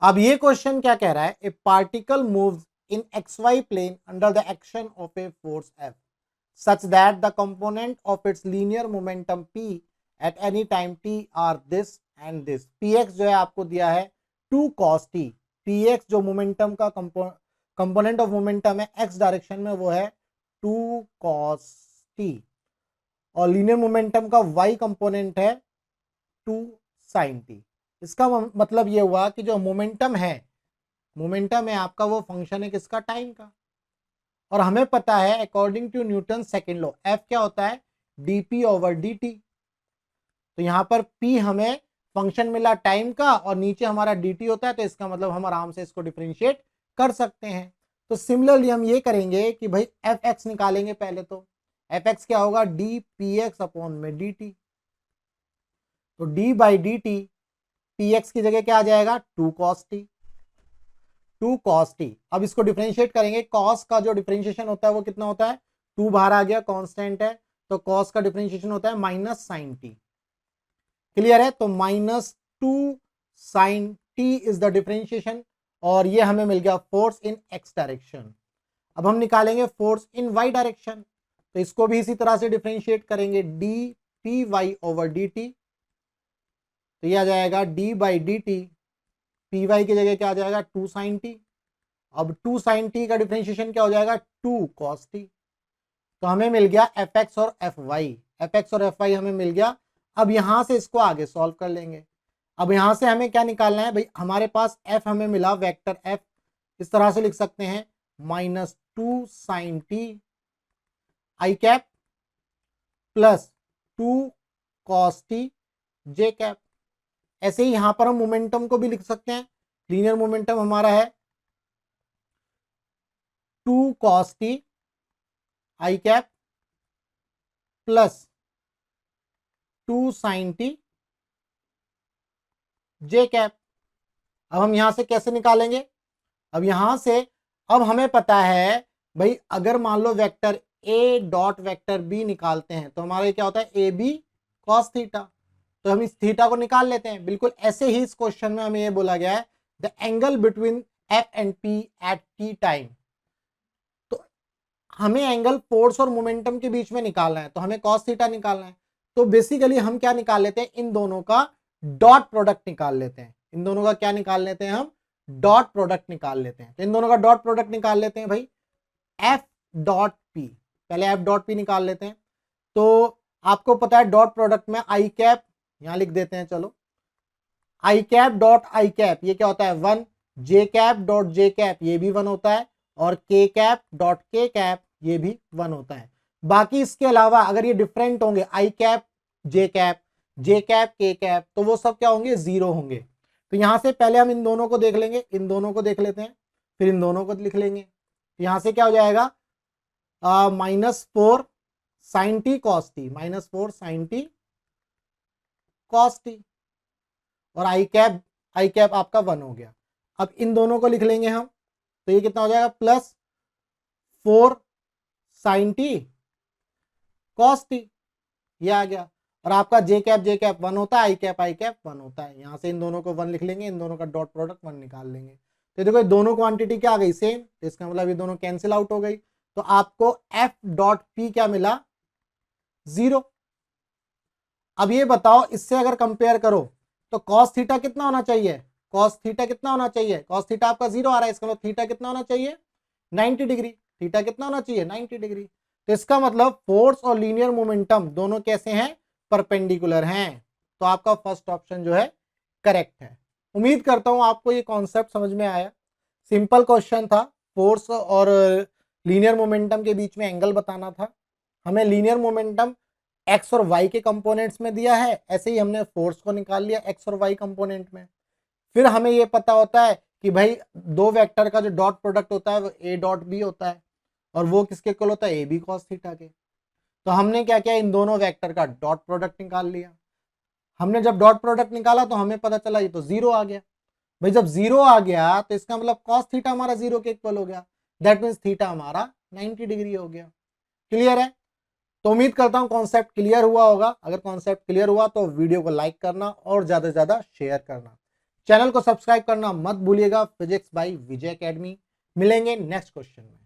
अब ये क्वेश्चन क्या कह रहा है, a particle moves in X Y plane under the action of a force F such that the component of its linear momentum P at any time T are this and this. P X जो है आपको दिया है 2 cos t। P X जो momentum का component of momentum है X direction में वो है 2 cos t, और लीनियर मोमेंटम का वाई कंपोनेंट है 2 sin t। इसका मतलब ये हुआ कि जो मोमेंटम है आपका वो फंक्शन है किसका, टाइम का। और हमें पता है according to Newton second law F क्या होता है, dp ओवर dt। तो यहां पर p हमें फंक्शन मिला टाइम का और नीचे हमारा dt होता है, तो इसका मतलब हम आराम से इसको डिफरेंशिएट कर सकते हैं। तो सिमिलरली हम ये करेंगे कि भाई एफ एक्स निकालेंगे पहले। तो एफ एक्स क्या होगा, डी पी एक्स अपॉन में डी टी। तो D by D T, P x की जगह क्या आ जाएगा, 2 cos t। 2 cos t। अब इसको डिफरेंशिएट करेंगे, cos का जो डिफरेंशिएशन होता है वो कितना होता है, 2 बाहर आ गया, कांस्टेंट है, तो cos का डिफरेंशिएशन होता है माइनस साइन टी। क्लियर है, तो minus 2 sine T is the differentiation, और ये हमें मिल गया फोर्स इन एक्स डायरेक्शन। अब हम निकालेंगे फोर्स इन वाई डायरेक्शन, तो इसको भी इसी तरह से डिफरेंशिएट करेंगे, D P Y over D T. तो ये आ जाएगा D by D T, P Y की जगह क्या आ जाएगा, 2 साइन टी। अब 2 साइन टी का डिफरेंशिएशन क्या हो जाएगा, 2 cos टी। तो हमें मिल गया एफ एक्स और एफ वाई, एफ एक्स और एफ वाई हमें मिल गया। अब यहां से इसको आगे सॉल्व कर लेंगे। अब यहां से हमें क्या निकालना है भाई, हमारे पास एफ हमें मिला वेक्टर एफ, इस तरह से लिख सकते हैं -2 sine T I cap plus 2 cos T J cap. ऐसे ही यहां पर हम मोमेंटम को भी लिख सकते हैं, लीनियर मोमेंटम हमारा है 2 cos T I cap plus 2 sin T J cap. अब हम यहां से कैसे निकालेंगे, अब यहां से अब हमें पता है भाई, अगर मान लो vector A dot vector B निकालते हैं तो हमारा क्या होता है, ए बी कॉस थीटा। तो हम इस थीटा को निकाल लेते हैं। बिल्कुल ऐसे ही इस क्वेश्चन में हमें ये बोला गया है, the angle between F and P at T time. तो हमें एंगल फोर्स और मोमेंटम के बीच में निकालना है, तो हमें कॉस थीटा निकालना है। तो बेसिकली हम क्या निकाल लेते हैं, इन दोनों का डॉट प्रोडक्ट निकाल लेते हैं। इन दोनों का क्या निकाल लेते हैं हम, डॉट प्रोडक्ट निकाल लेते हैं। तो इन दोनों का डॉट प्रोडक्ट निकाल लेते हैं भाई, एफ डॉट पी। पहले एफ डॉट पी निकाल लेते हैं। तो आपको पता है डॉट प्रोडक्ट में आई कैप, यहां लिख देते हैं, चलो आई कैप डॉट आई कैप ये क्या होता है 1, जे कैप डॉट जे कैप ये भी 1 होता है, और के कैप डॉट के कैप ये भी 1 होता है। बाकी इसके अलावा अगर ये डिफरेंट होंगे, आई कैप जे कैप, जे कैप के कैप, तो वो सब क्या होंगे, 0 होंगे। तो यहां से पहले हम इन दोनों को देख लेंगे, इन दोनों को देख लेते हैं, फिर इन दोनों को लिख लेंगे। यहां से क्या हो जाएगा, -4 sine T cos T, -4 sine T cos T, और आई कैप आपका 1 हो गया। अब इन दोनों को लिख लेंगे हम, तो ये कितना हो जाएगा, +4 साइन टी कॉस टी, ये आ गया। और आपका जे कैप 1 होता है, आई कैप 1 होता है। यहां से इन दोनों को 1 लिख लेंगे, इन दोनों का डॉट प्रोडक्ट 1 निकाल लेंगे। तो देखो ये दोनों क्वांटिटी क्या आ गई, सेम। तो इसका मतलब ये दोनों कैंसिल आउट हो गई। तो आपको एफ डॉट पी क्या मिला, 0। अब ये बताओ, इससे अगर कंपेयर करो तो कॉस थीटा कितना होना चाहिए, कॉस थीटा कितना होना चाहिए, कॉस थीटा आपका 0 आ रहा है, इसका मतलब थीटा कितना होना चाहिए, 90 डिग्री। थीटा कितना होना चाहिए, 90 डिग्री। तो इसका मतलब फोर्स और लीनियर मोमेंटम दोनों कैसे हैं, परपेंडिकुलर हैं। तो आपका फर्स्ट ऑप्शन जो है करेक्ट है। उम्मीद करता हूं आपको ये कॉन्सेप्ट समझ में आया। सिंपल क्वेश्चन था, फोर्स और लीनियर मोमेंटम के बीच में एंगल बताना था। हमें लीनियर मोमेंटम एक्स और वाई के कंपोनेंट्स में दिया है, ऐसे ही हमने फोर्स को निकाल लिया एक्स और वाई कंपोनेंट में। फिर हमें ये पता होता है कि भाई दो वेक्टर का जो डॉट प्रोडक्ट होता है वो ए डॉट बी होता है, और वो किसके इक्वल होता है, ए बी कॉस थीटा के। तो हमने क्या किया, इन दोनों वेक्टर का डॉट प्रोडक्ट निकाल लिया। हमने जब डॉट प्रोडक्ट निकाला तो हमें पता चला ये तो 0 आ गया। भाई जब 0 आ गया तो इसका मतलब कॉस थीटा हमारा 0 के इक्वल हो गया, दैट मीन्स थीटा हमारा 90 डिग्री हो गया। क्लियर है। तो उम्मीद करता हूं कॉन्सेप्ट क्लियर हुआ होगा। अगर कॉन्सेप्ट क्लियर हुआ तो वीडियो को लाइक करना और ज्यादा से ज्यादा शेयर करना। चैनल को सब्सक्राइब करना मत भूलिएगा। फिजिक्स बाय विजय एकेडमी। मिलेंगे नेक्स्ट क्वेश्चन में।